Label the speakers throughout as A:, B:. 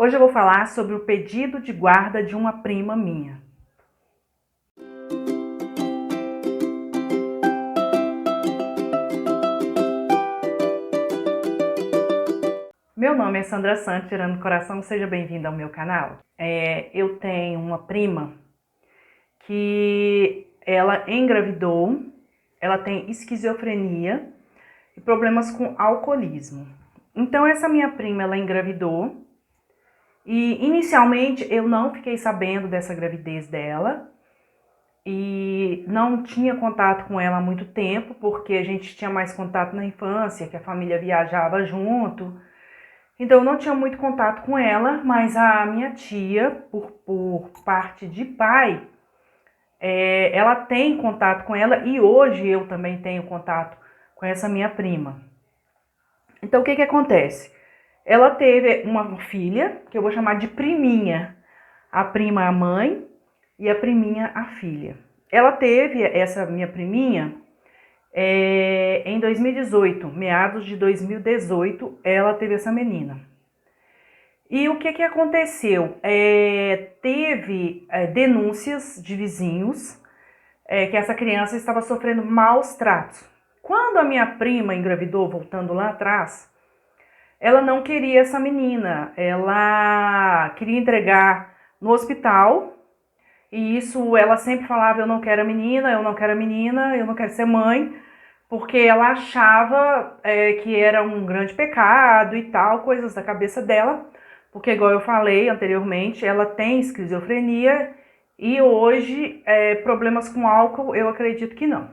A: Hoje eu vou falar sobre o pedido de guarda de uma prima minha. Meu nome é Sandra Santos, tirando coração, seja bem-vinda ao meu canal. Eu tenho uma prima que ela engravidou, ela tem esquizofrenia e problemas com alcoolismo. Então essa minha prima, ela engravidou e inicialmente eu não fiquei sabendo dessa gravidez dela e não tinha contato com ela há muito tempo, porque a gente tinha mais contato na infância, que a família viajava junto. Então eu não tinha muito contato com ela, mas a minha tia, por parte de pai, ela tem contato com ela e hoje eu também tenho contato com essa minha prima. Então o que acontece? Ela teve uma filha, que eu vou chamar de priminha. A prima a mãe e a priminha a filha. Ela teve essa minha priminha em 2018, meados de 2018, ela teve essa menina. E o que aconteceu? Teve denúncias de vizinhos que essa criança estava sofrendo maus tratos. Quando a minha prima engravidou, voltando lá atrás, ela não queria essa menina, ela queria entregar no hospital, e isso ela sempre falava, eu não quero a menina, eu não quero a menina, eu não quero ser mãe, porque ela achava que era um grande pecado e tal, coisas da cabeça dela, porque igual eu falei anteriormente, ela tem esquizofrenia e hoje problemas com álcool eu acredito que não.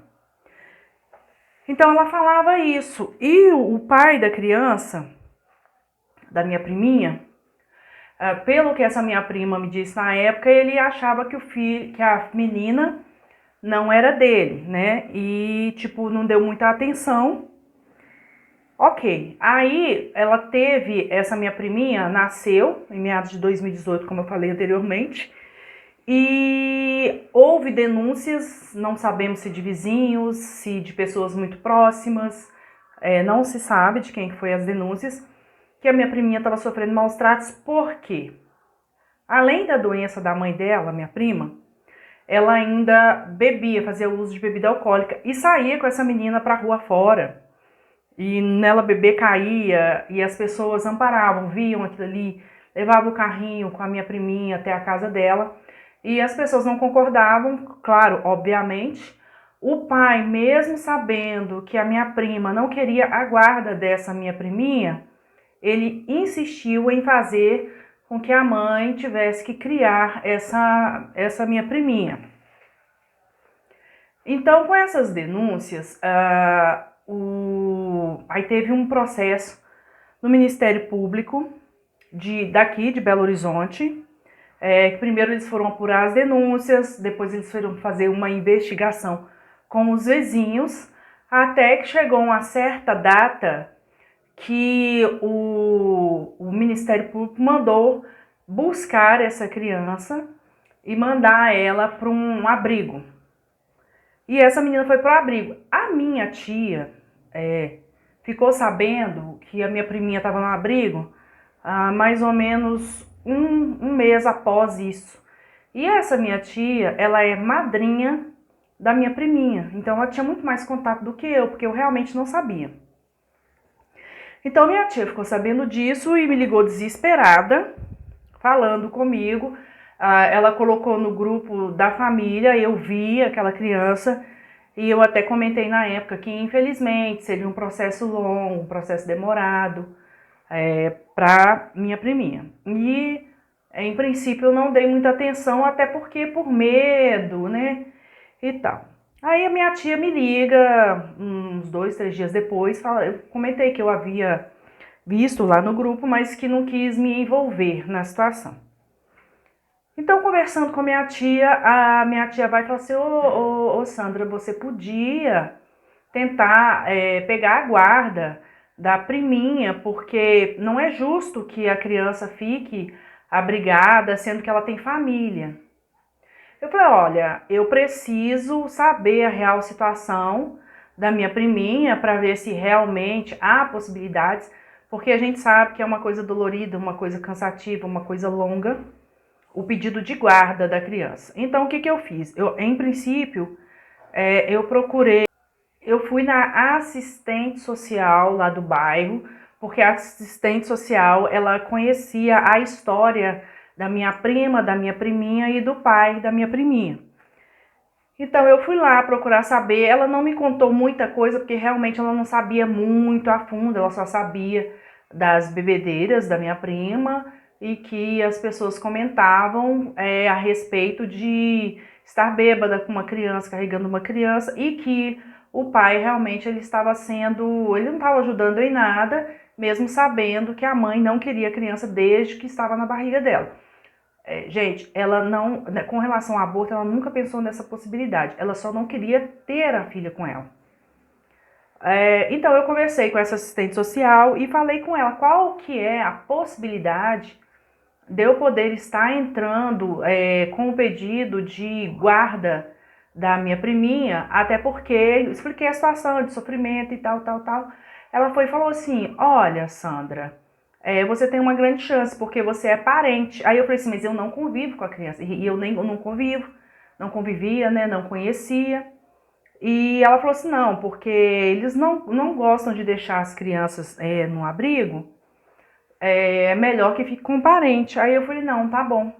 A: Então ela falava isso, e o pai da criança, da minha priminha, pelo que essa minha prima me disse na época, ele achava que a menina não era dele, né? E, tipo, não deu muita atenção. Ok, aí ela teve, essa minha priminha nasceu em meados de 2018, como eu falei anteriormente, e houve denúncias, não sabemos se de vizinhos, se de pessoas muito próximas, não se sabe de quem foi as denúncias, que a minha priminha estava sofrendo maus tratos, por quê? Além da doença da mãe dela, minha prima, ela ainda bebia, fazia uso de bebida alcoólica e saía com essa menina pra rua fora. E nela beber caía e as pessoas amparavam, viam aquilo ali, levavam o carrinho com a minha priminha até a casa dela e as pessoas não concordavam, claro, obviamente. O pai, mesmo sabendo que a minha prima não queria a guarda dessa minha priminha, ele insistiu em fazer com que a mãe tivesse que criar essa minha priminha. Então, com essas denúncias, aí teve um processo no Ministério Público daqui de Belo Horizonte, que primeiro eles foram apurar as denúncias, depois eles foram fazer uma investigação com os vizinhos, até que chegou uma certa data que o Ministério Público mandou buscar essa criança e mandar ela para um abrigo. E essa menina foi para o abrigo. A minha tia ficou sabendo que a minha priminha estava no abrigo mais ou menos um mês após isso. E essa minha tia, ela é madrinha da minha priminha. Então ela tinha muito mais contato do que eu, porque eu realmente não sabia. Então minha tia ficou sabendo disso e me ligou desesperada, falando comigo. Ela colocou no grupo da família, eu vi aquela criança e eu até comentei na época que infelizmente seria um processo longo, um processo demorado para minha priminha. E em princípio eu não dei muita atenção, até porque por medo, né, e tal. Aí a minha tia me liga, uns 2, 3 dias depois, eu comentei que eu havia visto lá no grupo, mas que não quis me envolver na situação. Então, conversando com a minha tia vai e fala assim, ô Sandra, você podia tentar pegar a guarda da priminha, porque não é justo que a criança fique abrigada, sendo que ela tem família. Eu falei, olha, eu preciso saber a real situação da minha priminha para ver se realmente há possibilidades, porque a gente sabe que é uma coisa dolorida, uma coisa cansativa, uma coisa longa, o pedido de guarda da criança. Então, o que que eu fiz? Em princípio, eu fui na assistente social lá do bairro, porque a assistente social, ela conhecia a história da minha prima, da minha priminha e do pai da minha priminha. Então eu fui lá procurar saber, ela não me contou muita coisa, porque realmente ela não sabia muito a fundo, ela só sabia das bebedeiras da minha prima e que as pessoas comentavam a respeito de estar bêbada com uma criança, carregando uma criança, e que o pai realmente ele não estava ajudando em nada, mesmo sabendo que a mãe não queria a criança desde que estava na barriga dela. Gente, ela não, com relação ao aborto, ela nunca pensou nessa possibilidade. Ela só não queria ter a filha com ela. Então eu conversei com essa assistente social e falei com ela qual que é a possibilidade de eu poder estar entrando com o pedido de guarda da minha priminha, até porque eu expliquei a situação de sofrimento e tal, tal, tal. Ela foi e falou assim: olha, Sandra, você tem uma grande chance, porque você é parente. Aí eu falei assim, mas eu não convivo com a criança. E eu não convivo, não convivia, né? Não conhecia. E ela falou assim, não, porque eles não gostam de deixar as crianças no abrigo. É melhor que fique com um parente. Aí eu falei, não, tá bom.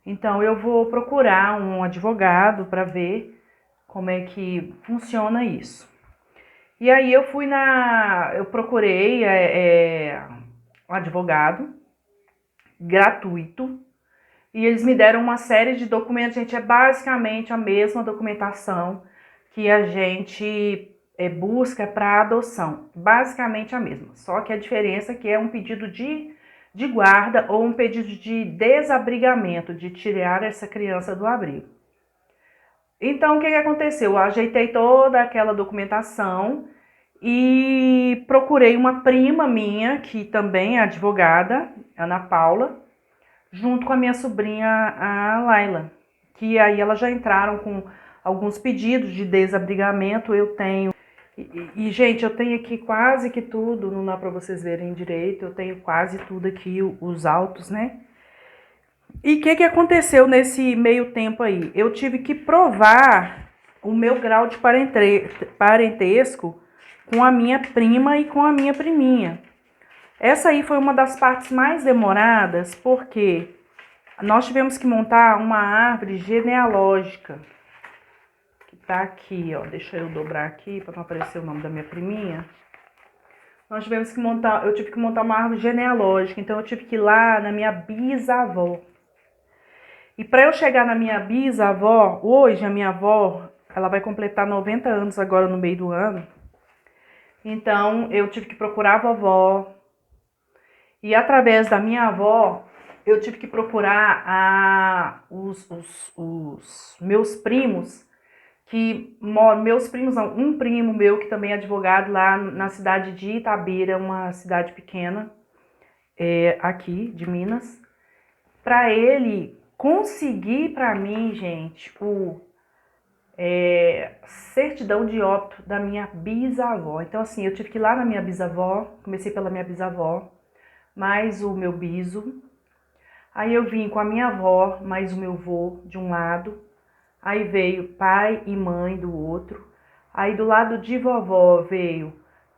A: Então eu vou procurar um advogado para ver como é que funciona isso. E aí eu procurei um advogado gratuito e eles me deram uma série de documentos. Gente, é basicamente a mesma documentação que a gente busca para adoção, basicamente a mesma, só que a diferença é que é um pedido de guarda ou um pedido de desabrigamento, de tirar essa criança do abrigo. Então, o que aconteceu? Eu ajeitei toda aquela documentação e procurei uma prima minha, que também é advogada, Ana Paula, junto com a minha sobrinha, a Laila, que aí elas já entraram com alguns pedidos de desabrigamento. Eu tenho, gente, eu tenho aqui quase que tudo, não dá para vocês verem direito, eu tenho quase tudo aqui, os autos, né? E o que aconteceu nesse meio tempo aí? Eu tive que provar o meu grau de parentesco com a minha prima e com a minha priminha. Essa aí foi uma das partes mais demoradas, porque nós tivemos que montar uma árvore genealógica, que tá aqui, ó. Deixa eu dobrar aqui para não aparecer o nome da minha priminha. Eu tive que montar uma árvore genealógica, então eu tive que ir lá na minha bisavó. E para eu chegar na minha bisavó, hoje a minha avó, ela vai completar 90 anos agora no meio do ano. Então eu tive que procurar a vovó. E através da minha avó, eu tive que procurar os meus primos, meus primos não, um primo meu que também é advogado lá na cidade de Itabira, uma cidade pequena, aqui de Minas, para ele conseguir para mim, gente, certidão de óbito da minha bisavó. Então assim, eu tive que ir lá na minha bisavó, comecei pela minha bisavó, mais o meu biso. Aí eu vim com a minha avó, mais o meu avô de um lado. Aí veio pai e mãe do outro. Aí do lado de vovó veio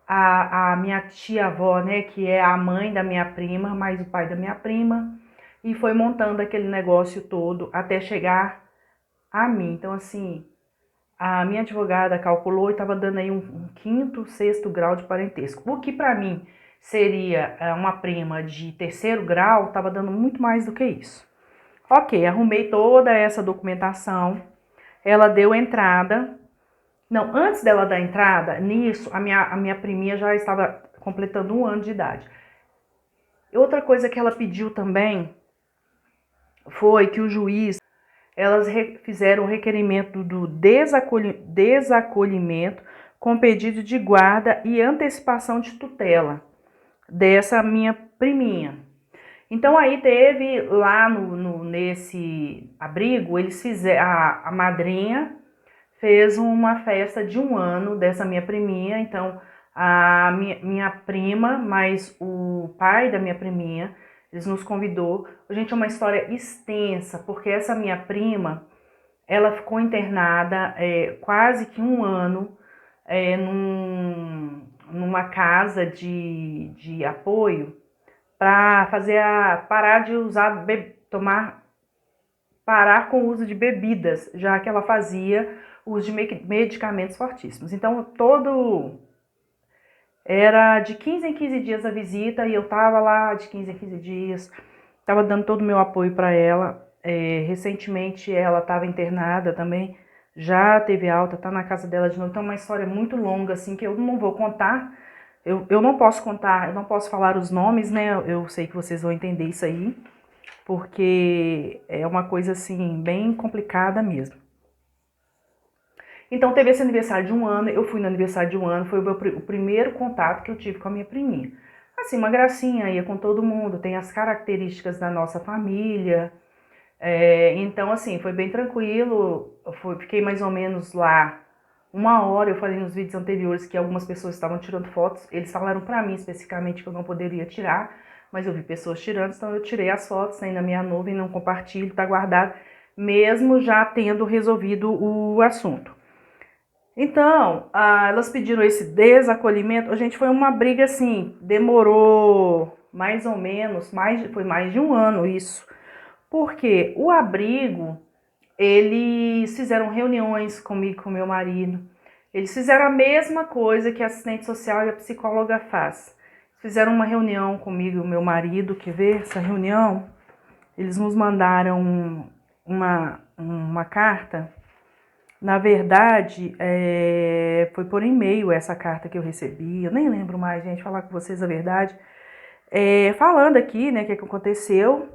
A: a minha tia-avó, né, que é a mãe da minha prima, mais o pai da minha prima. E foi montando aquele negócio todo até chegar a mim. Então assim, a minha advogada calculou e estava dando aí um quinto, sexto grau de parentesco. O que para mim seria uma prima de terceiro grau, estava dando muito mais do que isso. Ok, arrumei toda essa documentação, ela deu entrada. Não, antes dela dar entrada, nisso, a minha priminha já estava completando 1 ano de idade. Outra coisa que ela pediu também foi que o juiz, elas fizeram o requerimento do desacolhimento com pedido de guarda e antecipação de tutela dessa minha priminha. Então aí teve lá nesse abrigo, eles fizeram, a madrinha fez uma festa de 1 ano dessa minha priminha. Então A minha prima, mas o pai da minha priminha, eles nos convidou. Gente, é uma história extensa, porque essa minha prima, ela ficou internada quase que um ano numa casa de apoio para parar de usar, parar com o uso de bebidas, já que ela fazia uso de medicamentos fortíssimos. Então, era de 15 em 15 dias a visita e eu tava lá de 15 em 15 dias, tava dando todo o meu apoio para ela. Recentemente ela estava internada também, já teve alta, tá na casa dela de novo. Então é uma história muito longa, assim, que eu não vou contar. Eu não posso contar, eu não posso falar os nomes, né? Eu sei que vocês vão entender isso aí, porque é uma coisa, assim, bem complicada mesmo. Então teve esse aniversário de um ano, eu fui no aniversário de um ano, foi o primeiro contato que eu tive com a minha priminha. Assim, uma gracinha, ia com todo mundo, tem as características da nossa família. Então, assim, foi bem tranquilo, fiquei mais ou menos lá uma hora. Eu falei nos vídeos anteriores que algumas pessoas estavam tirando fotos, eles falaram pra mim especificamente que eu não poderia tirar, mas eu vi pessoas tirando, então eu tirei as fotos, aí na minha nuvem, não compartilho, tá guardado, mesmo já tendo resolvido o assunto. Então, elas pediram esse desacolhimento. A gente, foi uma briga assim, demorou mais ou menos, foi mais de um ano isso. Porque o abrigo, eles fizeram reuniões comigo, com meu marido. Eles fizeram a mesma coisa que a assistente social e a psicóloga faz. Fizeram uma reunião comigo e o meu marido, quer ver essa reunião? Eles nos mandaram uma carta. Na verdade, foi por e-mail essa carta que eu recebi. Eu nem lembro mais, gente, falar com vocês a verdade. Falando aqui, né, o que aconteceu.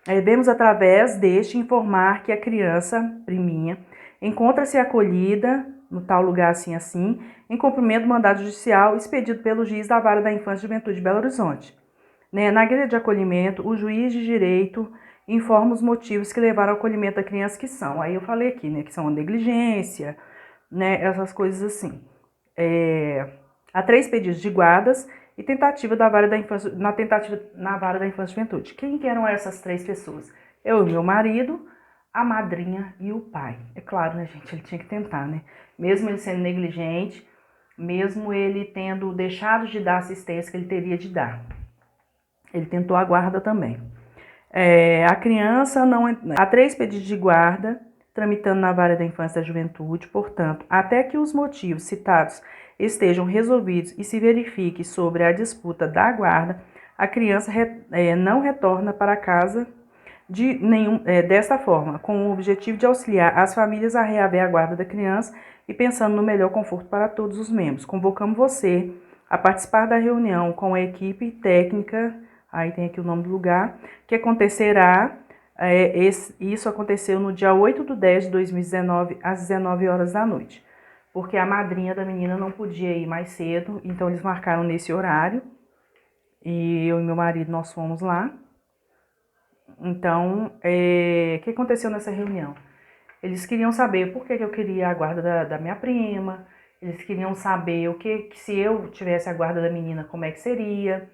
A: Devemos, através deste, informar que a criança, priminha, encontra-se acolhida no tal lugar assim assim, em cumprimento do mandado judicial expedido pelo juiz da Vara da Infância e Juventude de Belo Horizonte. Na guia de acolhimento, o juiz de direito informa os motivos que levaram ao acolhimento da criança, que são, aí eu falei aqui, né, que são a negligência, né, essas coisas assim. Há 3 pedidos de guardas e tentativa da Vara da Infância, na Vara da Infância e Juventude. Quem que eram essas 3 pessoas? Eu e meu marido, a madrinha e o pai. É claro, né, gente, ele tinha que tentar, né? Mesmo ele sendo negligente, mesmo ele tendo deixado de dar assistência que ele teria de dar. Ele tentou a guarda também. A criança não... Há 3 pedidos de guarda tramitando na Vara da Infância e da Juventude, portanto, até que os motivos citados estejam resolvidos e se verifique sobre a disputa da guarda, a criança não retorna para casa desta forma, com o objetivo de auxiliar as famílias a reaver a guarda da criança e pensando no melhor conforto para todos os membros. Convocamos você a participar da reunião com a equipe técnica, aí tem aqui o nome do lugar, que acontecerá. Isso aconteceu no dia 8/10/2019, às 19 horas da noite, porque a madrinha da menina não podia ir mais cedo, então eles marcaram nesse horário, e eu e meu marido, nós fomos lá. Então, o que aconteceu nessa reunião? Eles queriam saber por que eu queria a guarda da minha prima, eles queriam saber que se eu tivesse a guarda da menina, como é que seria.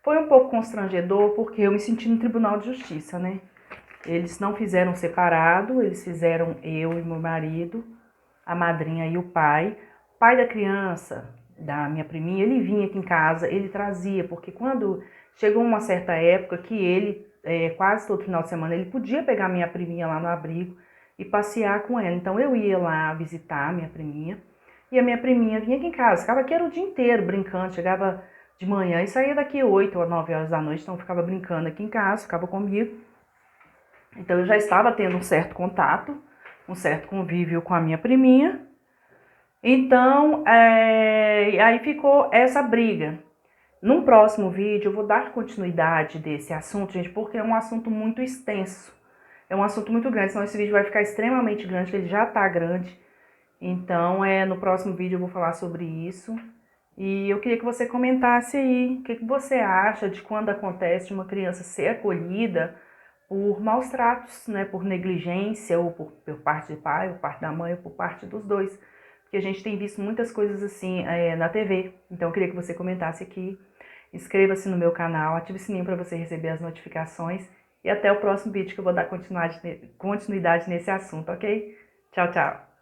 A: Foi um pouco constrangedor, porque eu me senti no Tribunal de Justiça, né? Eles não fizeram separado, eles fizeram eu e meu marido, a madrinha e o pai. O pai da criança, da minha priminha, ele vinha aqui em casa, ele trazia, porque quando chegou uma certa época que ele, quase todo final de semana, ele podia pegar minha priminha lá no abrigo e passear com ela. Então eu ia lá visitar a minha priminha, e a minha priminha vinha aqui em casa, ficava aqui era o dia inteiro brincando, chegava de manhã e saía daqui 8 ou 9 horas da noite, então ficava brincando aqui em casa, ficava comigo. Então eu já estava tendo um certo contato, um certo convívio com a minha priminha. Então, aí ficou essa briga. Num próximo vídeo eu vou dar continuidade desse assunto, gente, porque é um assunto muito extenso. É um assunto muito grande, senão esse vídeo vai ficar extremamente grande, que ele já tá grande. Então, no próximo vídeo eu vou falar sobre isso. E eu queria que você comentasse aí, o que você acha de quando acontece de uma criança ser acolhida por maus tratos, né, por negligência, ou por parte do pai, por parte da mãe, ou por parte dos dois. porque a gente tem visto muitas coisas assim na TV. Então eu queria que você comentasse aqui, inscreva-se no meu canal, ative o sininho para você receber as notificações e até o próximo vídeo que eu vou dar continuidade nesse assunto, ok? Tchau, tchau!